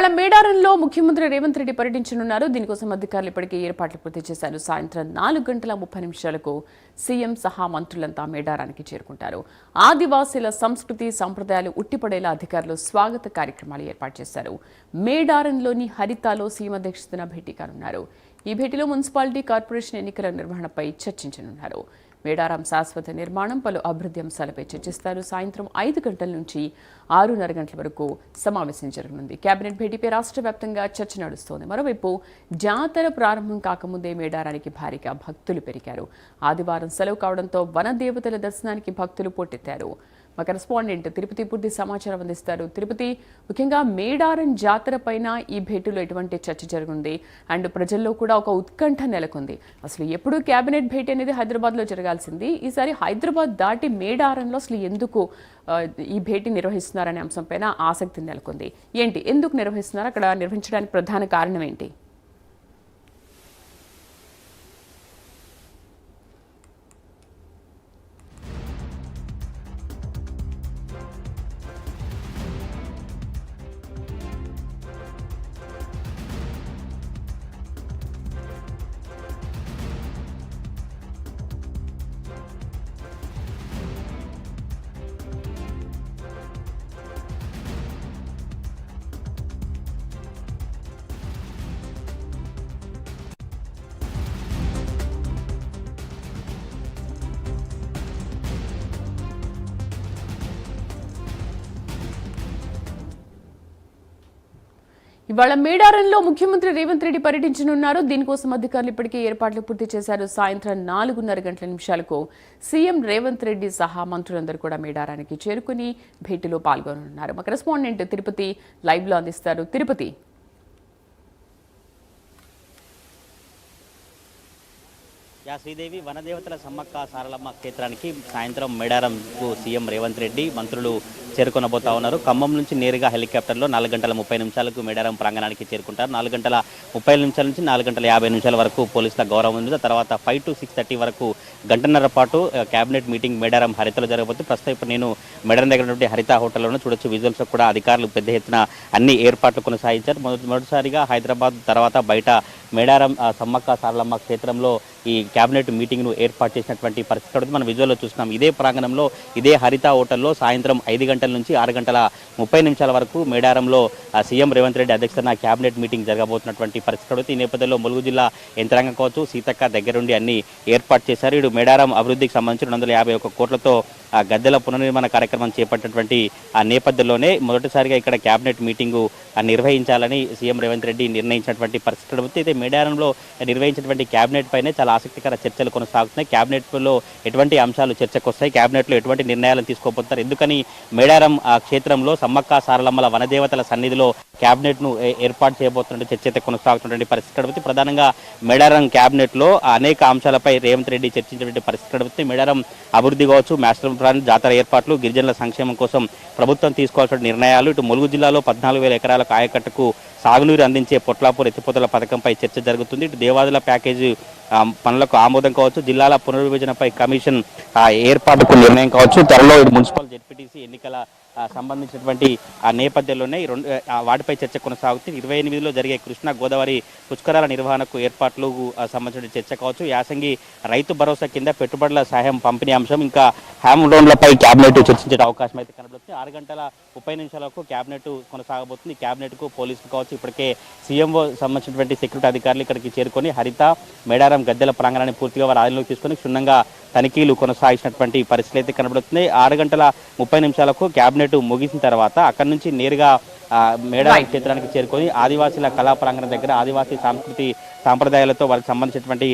ఇవాళ మేడారంలో ముఖ్యమంత్రి రేవంత్ రెడ్డి పర్యటించనున్నారు. దీనికోసం అధికారులు ఇప్పటికే ఏర్పాట్లు పూర్తి చేశారు. సాయంత్రం 4:30 సీఎం సహా మంత్రులంతా మేడారానికి చేరుకుంటారు. ఆదివాసీల సంస్కృతి సంప్రదాయాలు ఉట్టిపడేలా అధికారులు స్వాగత కార్యక్రమాలు ఏర్పాటు చేశారు. మేడారంలోని హరితాలో సీఎం అధ్యక్షతన భేటీ కానున్నారు. ఈ భేటీలో మున్సిపాలిటీ కార్పొరేషన్ ఎన్నికల నిర్వహణపై చర్చించనున్నారు. మేడారం శాశ్వత నిర్మాణం, పలు అభివృద్ధి అంశాలపై చర్చిస్తారు. సాయంత్రం 5 గంటల నుంచి 6:30 గంటల వరకు సమావేశం జరగనుంది. కేబినెట్ భేటీపై రాష్ట్ర వ్యాప్తంగా చర్చ నడుస్తోంది. మరోవైపు జాతర ప్రారంభం కాకముందే మేడారానికి భారీగా భక్తులు పెరిగారు. ఆదివారం సెలవు కావడంతో వనదేవతల దర్శనానికి భక్తులు పోటెత్తారు. మా కరెస్పాండెంట్ తిరుపతి పూర్తి సమాచారం అందిస్తారు. తిరుపతి, ముఖ్యంగా మేడారం జాతర పైన ఈ భేటీలో ఎటువంటి చర్చ జరుగుంది అండ్ ప్రజల్లో కూడా ఒక ఉత్కంఠ నెలకొంది. అసలు ఎప్పుడు కేబినెట్ భేటీ అనేది హైదరాబాద్లో జరగాల్సింది, ఈసారి హైదరాబాద్ దాటి మేడారంలో అసలు ఎందుకు ఈ భేటీ నిర్వహిస్తున్నారనే అంశంపైన ఆసక్తి నెలకొంది. ఏంటి, ఎందుకు నిర్వహిస్తున్నారు, అక్కడ నిర్వహించడానికి ప్రధాన కారణం ఏంటి? ఇవాళ మేడారంలో ముఖ్యమంత్రి రేవంత్ రెడ్డి పర్యటించనున్నారు. దీనికోసం అధికారులు ఇప్పటికే ఏర్పాట్లు పూర్తి చేశారు. సాయంత్రం 4:30 సీఎం రేవంత్ రెడ్డి సహా మంత్రులందరూ కూడా మేడారానికి చేరుకుని భేటీలో పాల్గొనున్నారు. మా కరెస్పాండెంట్ తిరుపతి లైవ్ లో అందిస్తారు. తిరుపతి, శ్రీదేవి, వనదేవతల సమ్మక్క సారలమ్మ క్షేత్రానికి సాయంత్రం మేడారంకు సీఎం రేవంత్ రెడ్డి మంత్రులు చేరుకొనబోతా ఉన్నారు. ఖమ్మం నుంచి నేరుగా హెలికాప్టర్లో 4:30 మేడారం ప్రాంగణానికి చేరుకుంటారు. 4:30 నుంచి 4:50 వరకు పోలీసుల గౌరవం ఉంది. తర్వాత 5 to 6:30 వరకు గంటన్నర పాటు కేబినెట్ మీటింగ్ మేడారం హరితలో జరగబోతుంది. ప్రస్తుతం ఇప్పుడు నేను మేడారం దగ్గర ఉన్నటువంటి హరిత హోటల్లోనే చూడొచ్చు. విజువల్స్ కూడా అధికారులు పెద్ద ఎత్తున అన్ని ఏర్పాట్లు కొనసాగించారు. మొదటిసారిగా హైదరాబాద్ తర్వాత బయట మేడారం సమ్మక్క సారలమ్మ క్షేత్రంలో ఈ కేబినెట్ మీటింగ్ను ఏర్పాటు చేసినటువంటి పరిస్థితి మనం విజువల్లో చూస్తున్నాం. ఇదే ప్రాంగణంలో ఇదే హరిత హోటల్లో సాయంత్రం 5 గంటల నుంచి 6:30 వరకు మేడారంలో సీఎం రేవంత్ రెడ్డి అధ్యక్షతన కేబినెట్ మీటింగ్ జరగబోతున్నటువంటి పరిస్థితి. ఈ నేపథ్యంలో ములుగు జిల్లా యంత్రాంగం కావచ్చు, సీతక్క దగ్గరుండి అన్ని ఏర్పాటు చేశారు. ఇటు మేడారం అభివృద్ధికి సంబంధించి 251 కోట్లతో గద్దెల పునర్నిర్మాణ కార్యక్రమం చేపట్టినటువంటి ఆ నేపథ్యంలోనే మొదటిసారిగా ఇక్కడ కేబినెట్ మీటింగు నిర్వహించాలని సీఎం రేవంత్ రెడ్డి నిర్ణయించినటువంటి పరిస్థితి. అయితే మేడారంలో నిర్వహించినటువంటి కేబినెట్ పైనే చాలా ఆసక్తికర చర్చలు కొనసాగుతున్నాయి. కేబినెట్లో ఎటువంటి అంశాలు చర్చకు వస్తాయి, కేబినెట్లో ఎటువంటి నిర్ణయాలను తీసుకోబోతున్నారు, ఎందుకని మేడారం క్షేత్రంలో సమ్మక్క సారలమ్మల వనదేవతల సన్నిధిలో కేబినెట్ను ఏర్పాటు చేయబోతున్నట్టు చర్చ అయితే కొనసాగుతున్నటువంటి పరిస్థితి. ప్రధానంగా మేడారం కేబినెట్లో అనేక అంశాలపై రేవంత్ రెడ్డి చర్చించినటువంటి పరిస్థితి. మేడారం అభివృద్ధి కావచ్చు, మాస్టర్ ప్లాన్, జాతర ఏర్పాట్లు, గిరిజనుల సంక్షేమం కోసం ప్రభుత్వం తీసుకోవాల్సిన నిర్ణయాలు, ఇటు ములుగు జిల్లాలో 14,000 ఎకరాలకు ఆయకట్టుకు సాగునీరు అందించే పొట్లాపూర్ ఎత్తిపోతల పథకంపై చర్చ జరుగుతుంది. ఇటు దేవాదుల ప్యాకేజీ పనులకు ఆమోదం కావచ్చు, జిల్లాల పునర్విభజనపై కమిషన్ ఏర్పాటుకు నిర్ణయం కావచ్చు, త్వరలో మున్సిపల్ జెడ్పీటీసీ ఎన్నికల సంబంధించినటువంటి ఆ నేపథ్యంలోనే వాటిపై చర్చ కొనసాగుతుంది. 28లో జరిగే కృష్ణా గోదావరి పుష్కరాల నిర్వహణకు ఏర్పాట్లు సంబంధించిన చర్చ కావచ్చు, యాసంగి రైతు భరోసా కింద పెట్టుబడుల సహాయం పంపిణీ అంశం, ఇంకా హ్యామ్ లోన్లపై కేబినెట్ చర్చించే అవకాశం అయితే కనబడుతుంది. 6:30 కేబినెట్ కొనసాగబోతుంది. కేబినెట్కు పోలీసులు కావచ్చు, ఇప్పటికే సీఎంఓ సంబంధించినటువంటి సెక్యూరిటీ అధికారులు ఇక్కడికి చేరుకొని హరిత మేడారం గద్దెల ప్రాంగణాన్ని పూర్తిగా వారి ఆధీనంలోకి తీసుకొని క్షుణ్ణంగా తనిఖీలు కొనసాగించినటువంటి పరిస్థితులు అయితే కనబడుతున్నాయి. 6:30 కేబినెట్ ముగిసిన తర్వాత అక్కడి నుంచి నేరుగా మేడారం క్షేత్రానికి చేరుకొని ఆదివాసీల కళా ప్రాంగణం దగ్గర ఆదివాసీ సంస్కృతి సాంప్రదాయాలతో వారికి సంబంధించినటువంటి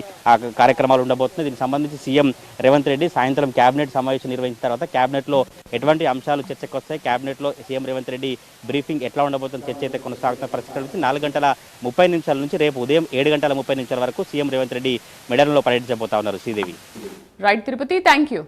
కార్యక్రమాలు ఉండబోతున్నాయి. దీనికి సంబంధించి సీఎం రేవంత్ రెడ్డి సాయంత్రం కేబినెట్ సమావేశం నిర్వహించిన తర్వాత కేబినెట్లో ఎటువంటి అంశాలు చర్చకు వస్తాయి, కేబినెట్లో సీఎం రేవంత్ రెడ్డి బ్రీఫింగ్ ఎట్లా ఉండబోతుంది చర్చ అయితే కొనసాగుతున్న పరిస్థితి. 4:30 నుంచి రేపు ఉదయం 7:30 వరకు సీఎం రేవంత్ రెడ్డి మేడారంలో పర్యటించబోతా ఉన్నారు. Sridevi. Right Tirupati, thank you.